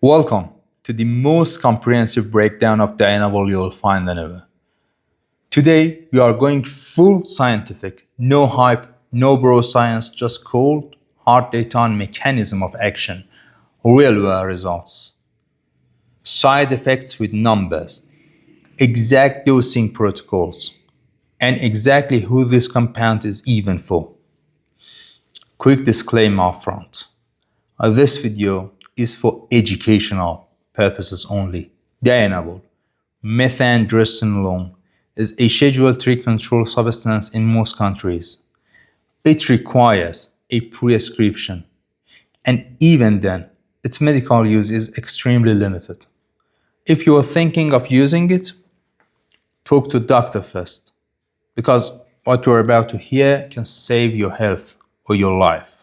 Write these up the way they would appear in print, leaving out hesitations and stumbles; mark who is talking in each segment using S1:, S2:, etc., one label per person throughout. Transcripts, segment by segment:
S1: Welcome to the most comprehensive breakdown of Dianabol you'll find anywhere. Today, we are going full scientific, no hype, no bro science, just cold, hard data on mechanism of action, real world results, side effects with numbers, exact dosing protocols, and exactly who this compound is even for. Quick disclaimer up front. This video is for educational purposes only. Dianabol, Methandrostenolone, is a Schedule 3 controlled substance in most countries. It requires a prescription, and even then, its medical use is extremely limited. If you are thinking of using it, talk to a doctor first, because what you're about to hear can save your health or your life.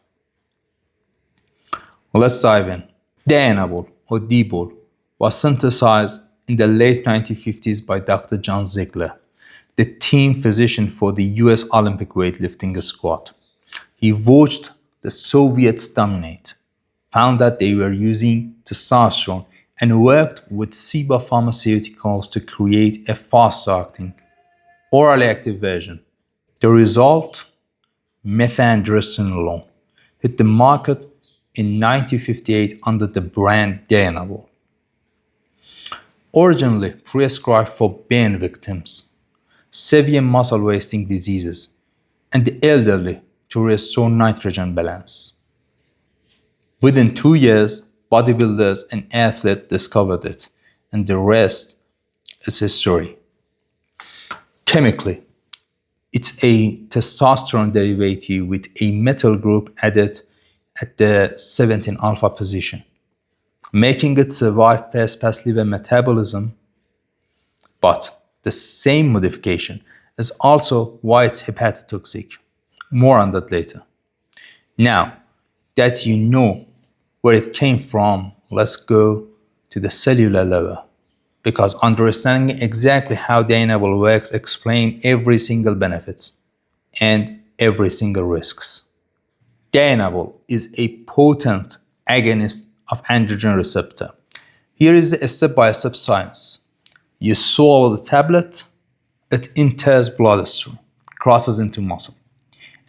S1: Let's dive in. Dianabol, or D-Bol, was synthesized in the late 1950s by Dr. John Ziegler, the team physician for the US Olympic weightlifting squad. He watched the Soviets dominate, found that they were using testosterone, and worked with Ciba Pharmaceuticals to create a fast-acting, orally active version. The result? Methandrostenolone hit the market in 1958 under the brand Dianabol. Originally prescribed for burn victims, severe muscle wasting diseases, and the elderly to restore nitrogen balance. Within 2 years, bodybuilders and athletes discovered it, and the rest is history. Chemically, it's a testosterone derivative with a methyl group added at the 17-alpha position, making it survive fast-pass liver metabolism. But the same modification is also why it's hepatotoxic. More on that later. Now that you know where it came from, let's go to the cellular level, because understanding exactly how Dianabol works explains every single benefits and every single risks. Dianabol is a potent agonist of androgen receptor. Here is the step-by-step science. You swallow the tablet, it enters bloodstream, crosses into muscle,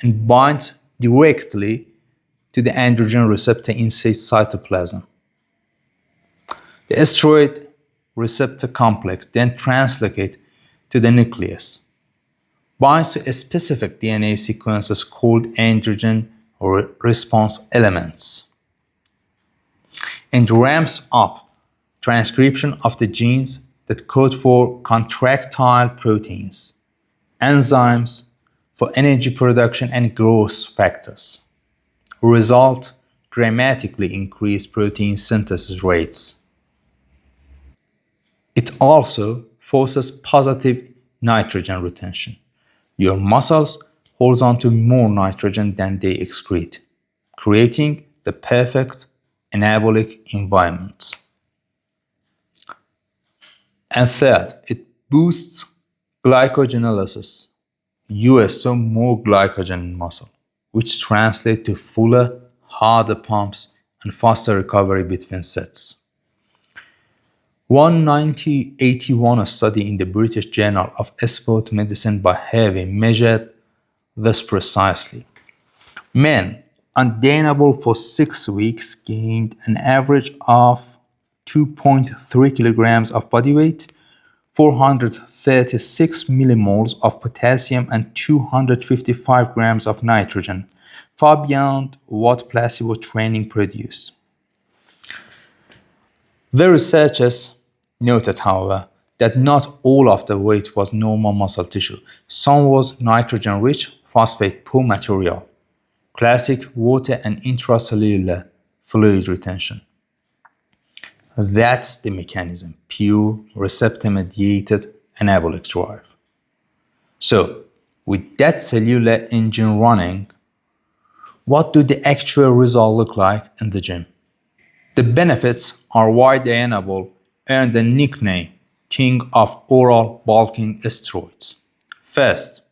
S1: and binds directly to the androgen receptor inside cytoplasm. The estrogen receptor complex then translocates to the nucleus, binds to a specific DNA sequences called androgen response elements, and ramps up transcription of the genes that code for contractile proteins, enzymes for energy production, and growth factors. Result: dramatically increased protein synthesis rates. It also forces positive nitrogen retention. Your muscles hold on to more nitrogen than they excrete, creating the perfect anabolic environment. And third, it boosts glycogenolysis. You store more glycogen in muscle, which translates to fuller, harder pumps and faster recovery between sets. One 1981 study in the British Journal of Sport Medicine by Harvey measured this precisely. Men on Dianabol for 6 weeks gained an average of 2.3 kilograms of body weight, 436 millimoles of potassium, and 255 grams of nitrogen, far beyond what placebo training produced. The researchers noted, however, that not all of the weight was normal muscle tissue. Some was nitrogen-rich, phosphate-poor material, classic water and intracellular fluid retention. That's the mechanism, pure receptor-mediated anabolic drive. So, with that cellular engine running, what do the actual results look like in the gym? The benefits are why Dianabol earned the nickname King of Oral Bulking Steroids. First,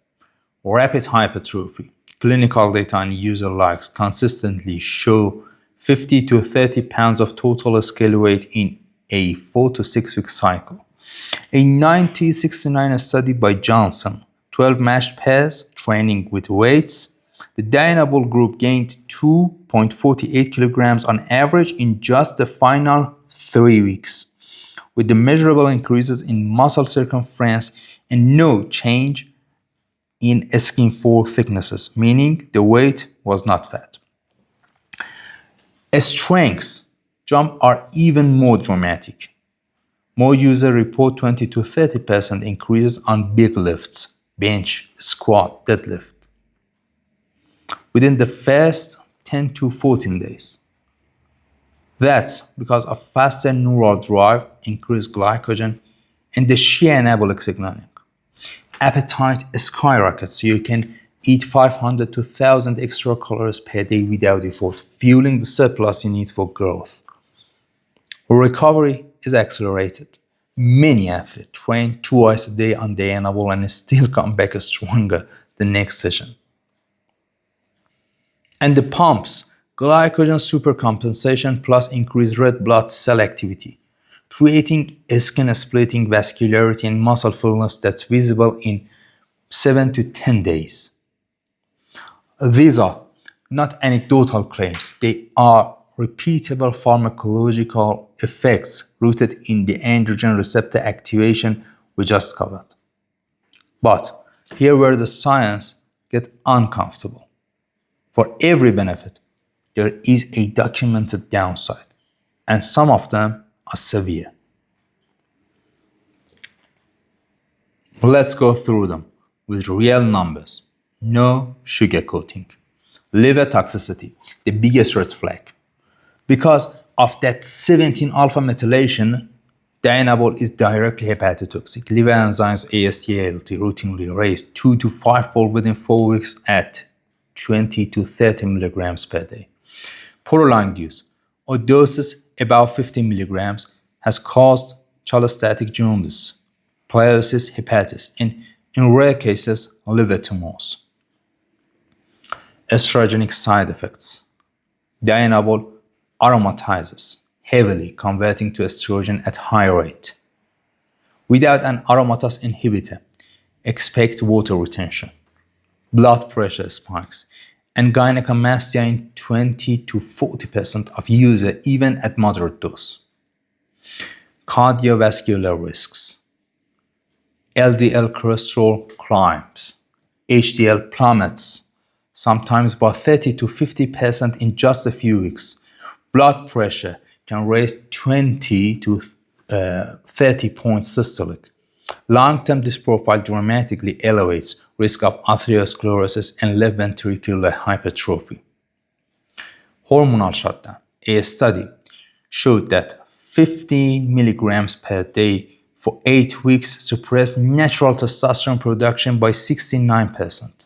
S1: rapid hypertrophy. Clinical data and user likes consistently show 50 to 30 pounds of total scale weight in a 4 to 6 week cycle. A 1969 study by Johnson, 12 matched pairs training with weights. The Dianabol group gained 2.48 kilograms on average in just the final 3 weeks, with the measurable increases in muscle circumference and no change in skin fold thicknesses, meaning the weight was not fat. Strengths jump are even more dramatic. More users report 20 to 30% increases on big lifts, bench, squat, deadlift, within the first 10 to 14 days. That's because of faster neural drive, increased glycogen, and the sheer anabolic signaling. Appetite skyrockets, so you can eat 500 to 1,000 extra calories per day without effort, fueling the surplus you need for growth. Recovery is accelerated. Many athletes train twice a day on Dianabol and still come back stronger the next session. And the pumps, glycogen supercompensation plus increased red blood cell activity, creating skin splitting vascularity and muscle fullness that's visible in 7 to 10 days. These are not anecdotal claims. They are repeatable pharmacological effects rooted in the androgen receptor activation we just covered. But here where the science gets uncomfortable. For every benefit, there is a documented downside, and some of them are severe. Let's go through them with real numbers. No sugarcoating. Liver toxicity, the biggest red flag. Because of that 17-alpha methylation, Dianabol is directly hepatotoxic. Liver enzymes AST, ALT routinely raise 2 to 5-fold within 4 weeks at 20 to 30 milligrams per day. Prolonged use or doses above 50 milligrams has caused cholestatic jaundice, pleosis hepatis, and in rare cases, liver tumors. Estrogenic side effects. Dianabol aromatizes heavily, converting to estrogen at high rate. Without an aromatase inhibitor, expect water retention, blood pressure spikes, and gynecomastia in 20 to 40% of users even at moderate dose. Cardiovascular risks. LDL cholesterol climbs, HDL plummets, sometimes by 30 to 50% in just a few weeks. Blood pressure can raise 20 to 30 points systolic. Long-term, this profile dramatically elevates risk of atherosclerosis and left ventricular hypertrophy. Hormonal shutdown. A study showed that 15 milligrams per day for 8 weeks suppressed natural testosterone production by 69%.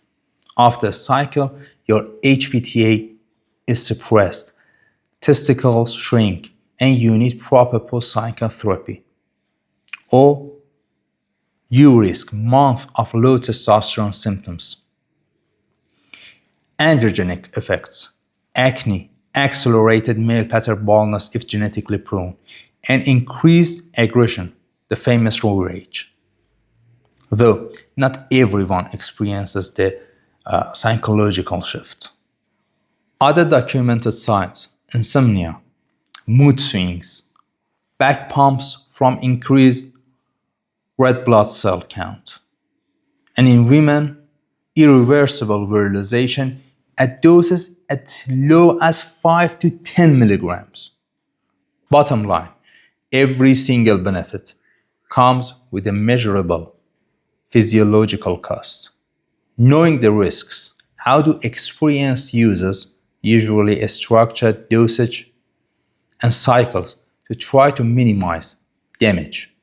S1: After a cycle, your HPTA is suppressed, testicles shrink, and you need proper post-cycle therapy. Or you risk months of low testosterone symptoms. Androgenic effects, acne, accelerated male pattern baldness if genetically prone, and increased aggression, the famous road rage. Though not everyone experiences the psychological shift. Other documented signs: insomnia, mood swings, back pumps from increased red blood cell count, and in women, irreversible virilization at doses as low as 5 to 10 milligrams. Bottom line, every single benefit comes with a measurable physiological cost. Knowing the risks, how do experienced users usually structure dosage and cycles to try to minimize damage.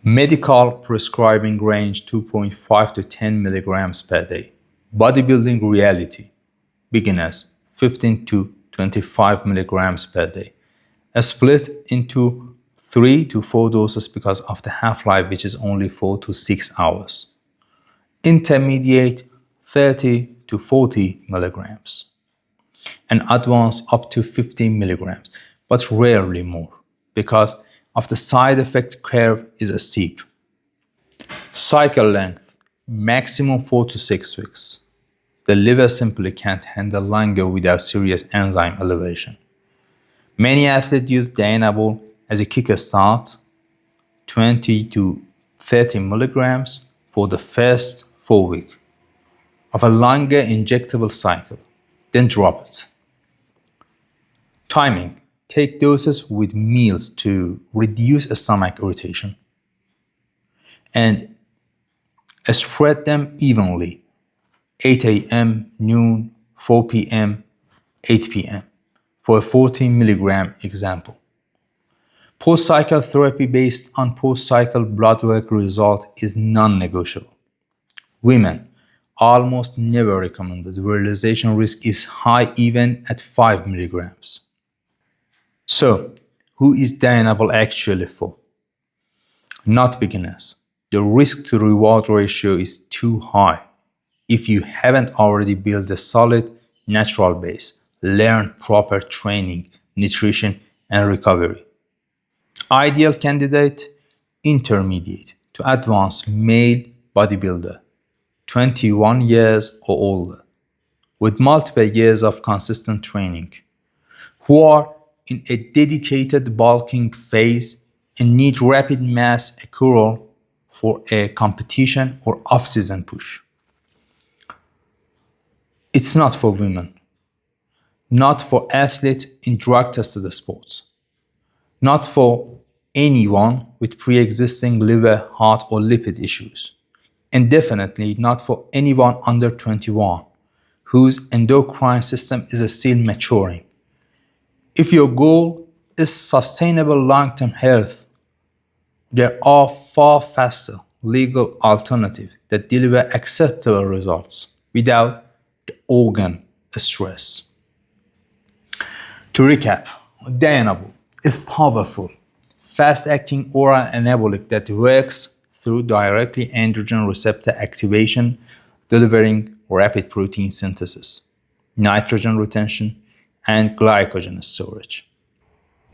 S1: Medical prescribing range 2.5 to 10 milligrams per day. Bodybuilding reality, beginners 15 to 25 milligrams per day. A split into 3 to 4 doses because of the half-life, which is only 4 to 6 hours. Intermediate 30 to 40 milligrams. and advanced up to 15 milligrams, but rarely more because of the side effect curve is steep. Cycle length, maximum 4 to 6 weeks. The liver simply can't handle longer without serious enzyme elevation. Many athletes use Dianabol as a kickstart, 20 to 30 milligrams for the first 4 weeks of a longer injectable cycle, then drop it. Timing. Take doses with meals to reduce stomach irritation and spread them evenly, 8 a.m., noon, 4 p.m., 8 p.m. for a 14 milligram example. Post-cycle therapy based on post-cycle blood work result is non-negotiable. Women almost never recommended. Virilization risk is high even at 5 milligrams. So, who is Dianabol actually for? Not beginners. The risk to reward ratio is too high. If you haven't already built a solid natural base, learn proper training, nutrition, and recovery. Ideal candidate, intermediate to advanced male bodybuilder, 21 years or older, with multiple years of consistent training, who are in a dedicated bulking phase and need rapid mass accrual for a competition or off-season push. It's not for women, not for athletes in drug-tested sports, not for anyone with pre-existing liver, heart, or lipid issues, and definitely not for anyone under 21 whose endocrine system is still maturing. If your goal is sustainable long-term health, there are far faster legal alternatives that deliver acceptable results without the organ stress. To recap, Dianabol is powerful, fast-acting oral anabolic that works through directly androgen receptor activation, delivering rapid protein synthesis, nitrogen retention, and glycogen storage.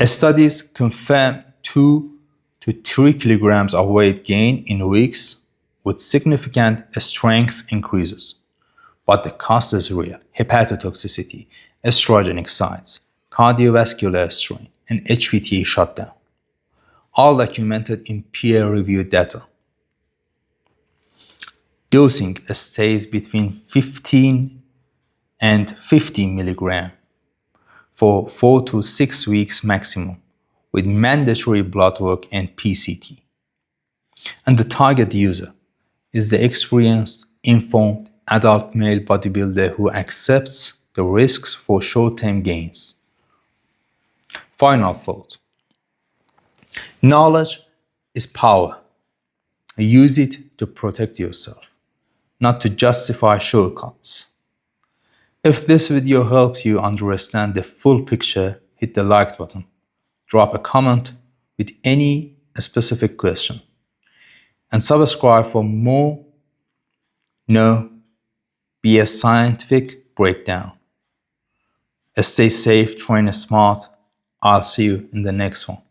S1: Studies confirm 2 to 3 kilograms of weight gain in weeks with significant strength increases. But the cost is real. Hepatotoxicity, estrogenic sites, cardiovascular strain, and HPTA shutdown, all documented in peer-reviewed data. Dosing stays between 15 and 50 milligrams for 4 to 6 weeks maximum, with mandatory blood work and PCT. And the target user is the experienced, informed adult male bodybuilder who accepts the risks for short-term gains. Final thought. Knowledge is power. Use it to protect yourself, not to justify shortcuts. If this video helped you understand the full picture, hit the like button. Drop a comment with any specific question. And subscribe for more be a scientific breakdown. Stay safe, train smart. I'll see you in the next one.